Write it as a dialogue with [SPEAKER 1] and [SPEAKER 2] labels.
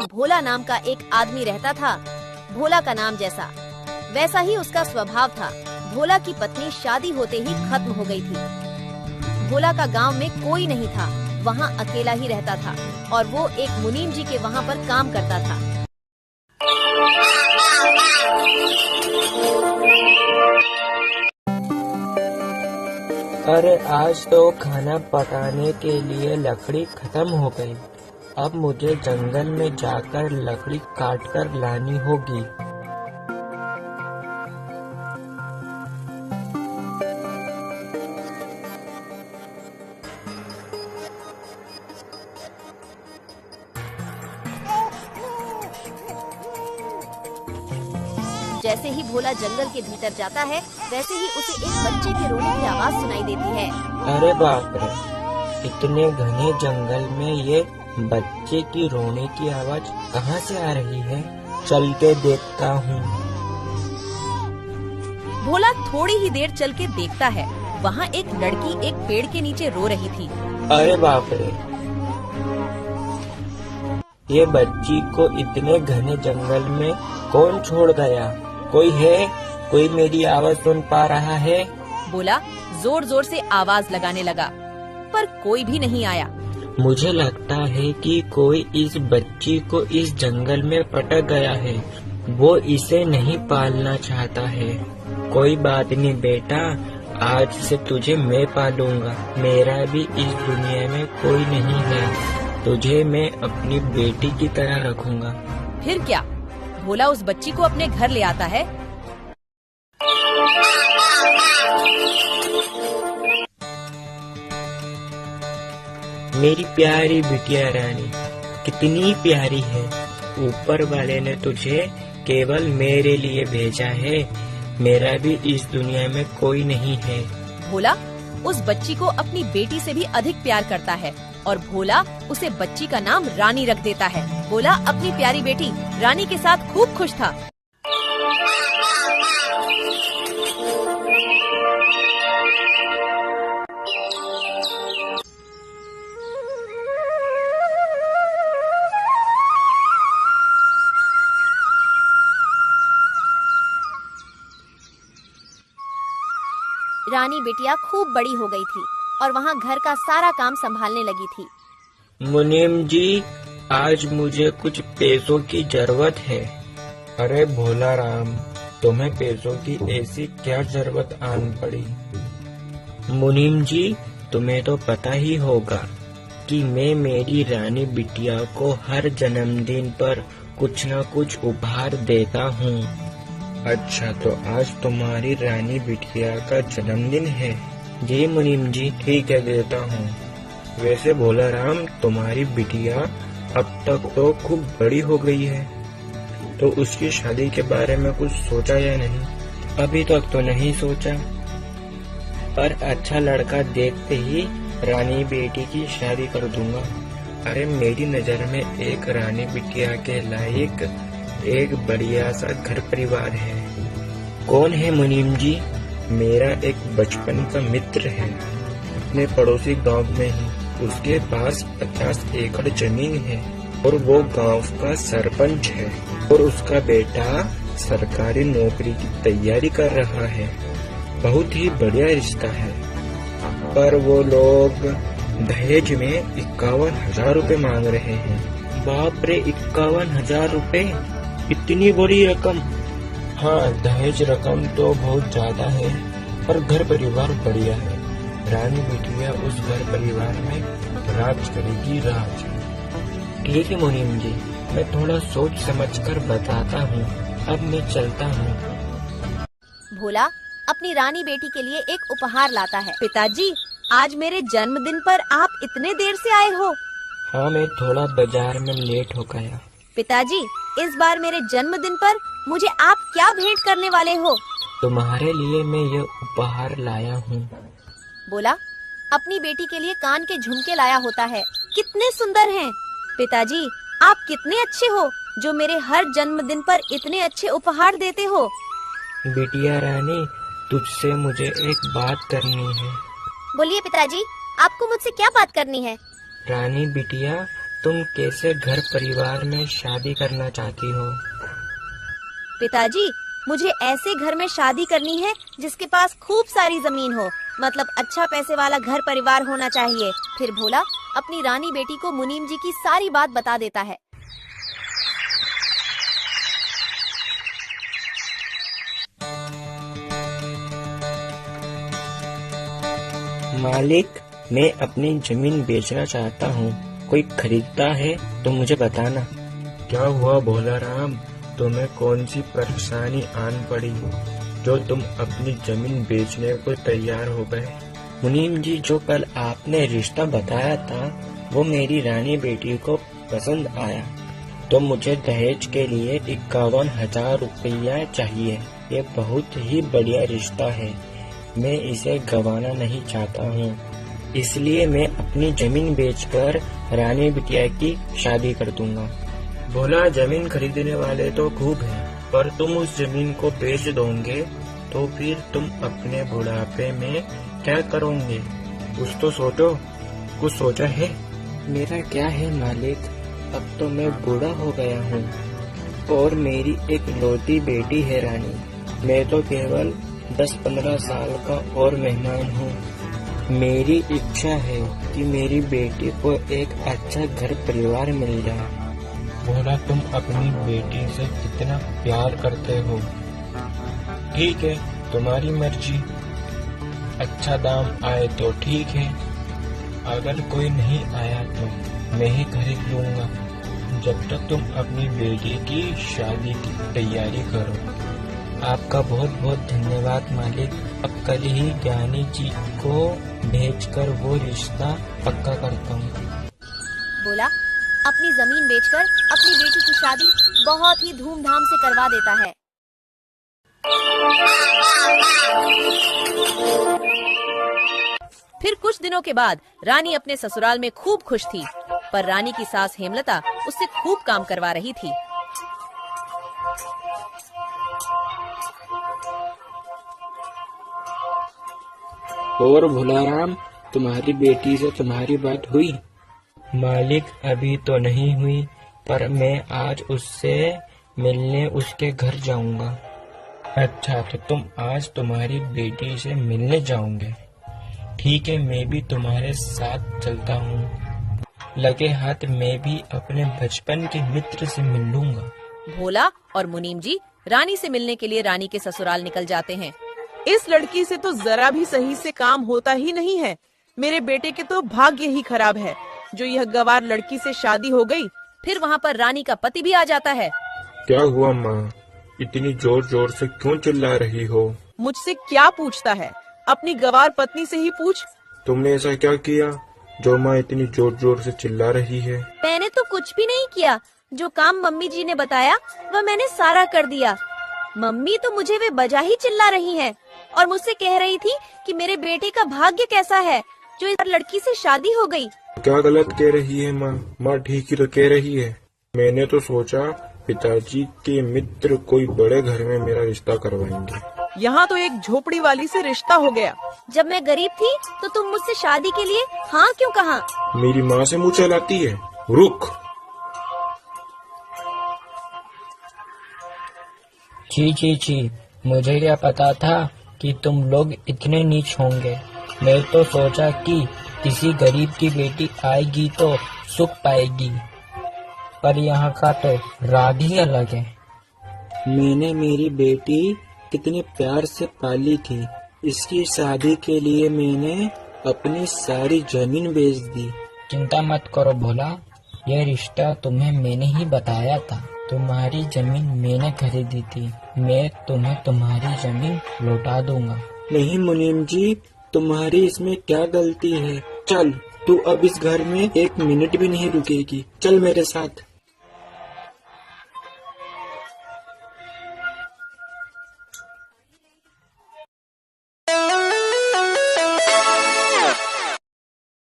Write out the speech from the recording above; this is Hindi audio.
[SPEAKER 1] भोला नाम का एक आदमी रहता था। भोला का नाम जैसा वैसा ही उसका स्वभाव था। भोला की पत्नी शादी होते ही खत्म हो गई थी। भोला का गांव में कोई नहीं था, वहाँ अकेला ही रहता था और वो एक मुनीम जी के वहाँ पर काम करता था।
[SPEAKER 2] अरे आज तो खाना पकाने के लिए लकड़ी खत्म हो गई। अब मुझे जंगल में जाकर लकड़ी काट कर लानी होगी।
[SPEAKER 1] जैसे ही भोला जंगल के भीतर जाता है, वैसे ही उसे एक बच्चे के रोने की आवाज सुनाई देती है।
[SPEAKER 2] अरे बाप रे, इतने घने जंगल में ये बच्चे की रोने की आवाज कहाँ से आ रही है? चल के देखता हूँ।
[SPEAKER 1] भोला थोड़ी ही देर चल के देखता है, वहाँ एक लड़की एक पेड़ के नीचे रो रही थी।
[SPEAKER 2] अरे बाप रे, ये बच्ची को इतने घने जंगल में कौन छोड़ गया? कोई है? कोई मेरी आवाज सुन पा रहा है?
[SPEAKER 1] भोला जोर जोर से आवाज लगाने लगा, पर कोई भी नहीं आया।
[SPEAKER 2] मुझे लगता है कि कोई इस बच्ची को इस जंगल में पटक गया है। वो इसे नहीं पालना चाहता है। कोई बात नहीं बेटा, आज से तुझे मैं पालूंगा। मेरा भी इस दुनिया में कोई नहीं है। तुझे मैं अपनी बेटी की तरह रखूंगा।
[SPEAKER 1] फिर क्या? भोला उस बच्ची को अपने घर ले आता है।
[SPEAKER 2] मेरी प्यारी बिटिया रानी, कितनी प्यारी है। ऊपर वाले ने तुझे केवल मेरे लिए भेजा है। मेरा भी इस दुनिया में कोई नहीं है।
[SPEAKER 1] भोला उस बच्ची को अपनी बेटी से भी अधिक प्यार करता है और भोला उसे बच्ची का नाम रानी रख देता है। भोला अपनी प्यारी बेटी रानी के साथ खूब खुश था। रानी बिटिया खूब बड़ी हो गई थी और वहाँ घर का सारा काम संभालने लगी थी।
[SPEAKER 2] मुनीम जी, आज मुझे कुछ पैसों की जरूरत है। अरे भोला राम, तुम्हें पैसों की ऐसी क्या जरूरत आन पड़ी? मुनीम जी, तुम्हें तो पता ही होगा कि मैं मेरी रानी बिटिया को हर जन्मदिन पर कुछ न कुछ उपहार देता हूँ। अच्छा, तो आज तुम्हारी रानी बिटिया का जन्मदिन है? जी मुनीम जी, ठीक है, देता हूँ। वैसे भोला राम, तुम्हारी बिटिया अब तक तो खूब बड़ी हो गई है, तो उसकी शादी के बारे में कुछ सोचा या नहीं? अभी तक तो नहीं सोचा, पर अच्छा लड़का देखते ही रानी बेटी की शादी कर दूंगा। अरे मेरी नजर में एक रानी बिटिया के लायक एक बढ़िया सा घर परिवार है। कौन है मुनीम जी? मेरा एक बचपन का मित्र है, अपने पड़ोसी गांव में ही। उसके पास 50 एकड़ जमीन है और वो गांव का सरपंच है और उसका बेटा सरकारी नौकरी की तैयारी कर रहा है। बहुत ही बढ़िया रिश्ता है, पर वो लोग दहेज में 51,000 रुपए मांग रहे हैं। बाप रे, 51,000 रुपए, इतनी बड़ी रकम? हाँ, दहेज रकम तो बहुत ज्यादा है, पर घर परिवार बढ़िया है। रानी बिटिया उस घर परिवार में राज करेगी, राज। ठीक है मुनीम जी, मैं थोड़ा सोच समझकर बताता हूँ। अब मैं चलता हूँ।
[SPEAKER 1] भोला अपनी रानी बेटी के लिए एक उपहार लाता है। पिताजी, आज मेरे जन्मदिन पर आप इतने देर से आए हो?
[SPEAKER 2] हाँ, मैं थोड़ा बाजार में लेट हो गया।
[SPEAKER 1] पिताजी, इस बार मेरे जन्मदिन पर मुझे आप क्या भेंट करने वाले हो?
[SPEAKER 2] तुम्हारे लिए मैं ये उपहार लाया हूँ।
[SPEAKER 1] बोला अपनी बेटी के लिए कान के झुमके लाया होता है, कितने सुंदर हैं। पिताजी, आप कितने अच्छे हो जो मेरे हर जन्मदिन पर इतने अच्छे उपहार देते हो।
[SPEAKER 2] बिटिया रानी, तुझसे मुझे एक बात करनी है।
[SPEAKER 1] बोलिए पिताजी, आपको मुझसे क्या बात करनी है?
[SPEAKER 2] रानी बिटिया, तुम कैसे घर परिवार में शादी करना चाहती हो?
[SPEAKER 1] पिताजी, मुझे ऐसे घर में शादी करनी है जिसके पास खूब सारी जमीन हो, मतलब अच्छा पैसे वाला घर परिवार होना चाहिए। फिर भोला अपनी रानी बेटी को मुनीम जी की सारी बात बता देता है।
[SPEAKER 2] मालिक, मैं अपनी जमीन बेचना चाहता हूँ। कोई खरीदता है तो मुझे बताना। क्या हुआ भोला राम, तुम्हें कौन सी परेशानी आन पड़ी जो तुम अपनी जमीन बेचने को तैयार हो गए? मुनीम जी, जो कल आपने रिश्ता बताया था वो मेरी रानी बेटी को पसंद आया, तो मुझे दहेज के लिए 51,000 रुपया चाहिए। ये बहुत ही बढ़िया रिश्ता है, मैं इसे गंवाना नहीं चाहता हूँ, इसलिए मैं अपनी जमीन बेचकर रानी बिटिया की शादी कर दूंगा। भोला, जमीन खरीदने वाले तो खूब हैं, पर तुम उस जमीन को बेच दोगे तो फिर तुम अपने बुढ़ापे में क्या करोगे? कुछ तो सोचो, कुछ सोचा है? मेरा क्या है मालिक, अब तो मैं बूढ़ा हो गया हूँ और मेरी एक लौती बेटी है रानी। मैं तो केवल 10-15 साल का और मेहमान हूँ। मेरी इच्छा है कि मेरी बेटी को एक अच्छा घर परिवार मिल जाए। भोला, तुम अपनी बेटी से कितना प्यार करते हो। ठीक है, तुम्हारी मर्जी। अच्छा दाम आए तो ठीक है, अगर कोई नहीं आया तो मैं ही खरीद लूंगा, जब तक तुम अपनी बेटी की शादी की तैयारी करो। आपका बहुत बहुत धन्यवाद मालिक। अब कल ही ज्ञानी जी को भेजकर वो रिश्ता पक्का करता हूँ।
[SPEAKER 1] भोला अपनी जमीन बेचकर अपनी बेटी की शादी बहुत ही धूमधाम से करवा देता है। फिर कुछ दिनों के बाद रानी अपने ससुराल में खूब खुश थी, पर रानी की सास हेमलता उससे खूब काम करवा रही थी।
[SPEAKER 2] और भोलाराम, तुम्हारी बेटी से तुम्हारी बात हुई? मालिक, अभी तो नहीं हुई, पर मैं आज उससे मिलने उसके घर जाऊंगा। अच्छा, तो तुम आज तुम्हारी बेटी से मिलने जाओगे? ठीक है, मैं भी तुम्हारे साथ चलता हूँ। लगे हाथ मैं भी अपने बचपन के मित्र से मिल लूंगा।
[SPEAKER 1] भोला और मुनीम जी रानी से मिलने के लिए रानी के ससुराल निकल जाते हैं।
[SPEAKER 3] इस लड़की से तो जरा भी सही से काम होता ही नहीं है। मेरे बेटे के तो भाग्य ही खराब है जो यह गवार लड़की से शादी हो गई।
[SPEAKER 1] फिर वहाँ पर रानी का पति भी आ जाता है।
[SPEAKER 2] क्या हुआ माँ, इतनी जोर जोर से क्यों चिल्ला रही हो?
[SPEAKER 3] मुझसे क्या पूछता है, अपनी गवार पत्नी से ही पूछ।
[SPEAKER 2] तुमने ऐसा क्या किया जो माँ इतनी जोर जोर से चिल्ला रही है?
[SPEAKER 1] मैंने तो कुछ भी नहीं किया, जो काम मम्मी जी ने बताया वह मैंने सारा कर दिया। मम्मी तो मुझे वे बजा ही चिल्ला रही हैं और मुझसे कह रही थी कि मेरे बेटे का भाग्य कैसा है जो इस लड़की से शादी हो गई।
[SPEAKER 2] क्या गलत कह रही है माँ? माँ ठीक ही तो कह रही है। मैंने तो सोचा पिताजी के मित्र कोई बड़े घर में मेरा रिश्ता करवाएंगे।
[SPEAKER 3] यहाँ तो एक झोपड़ी वाली से रिश्ता हो गया।
[SPEAKER 1] जब मैं गरीब थी तो तुम मुझसे शादी के लिए हाँ क्यों कहा?
[SPEAKER 2] मेरी माँ से मुँह चलाती है, रुक। जी, मुझे क्या पता था कि तुम लोग इतने नीच होंगे। मैं तो सोचा कि किसी गरीब की बेटी आएगी तो सुख पाएगी, पर यहाँ का तो राग ही अलग है। मैंने मेरी बेटी कितने प्यार से पाली थी, इसकी शादी के लिए मैंने अपनी सारी जमीन बेच दी। चिंता मत करो भोला, यह रिश्ता तुम्हें मैंने ही बताया था। तुम्हारी जमीन मैंने खरीदी थी, मैं तुम्हें तुम्हारी जमीन लौटा दूंगा। नहीं मुनीम जी, तुम्हारी इसमें क्या गलती है? चल, तू अब इस घर में 1 मिनट भी नहीं रुकेगी। चल मेरे साथ।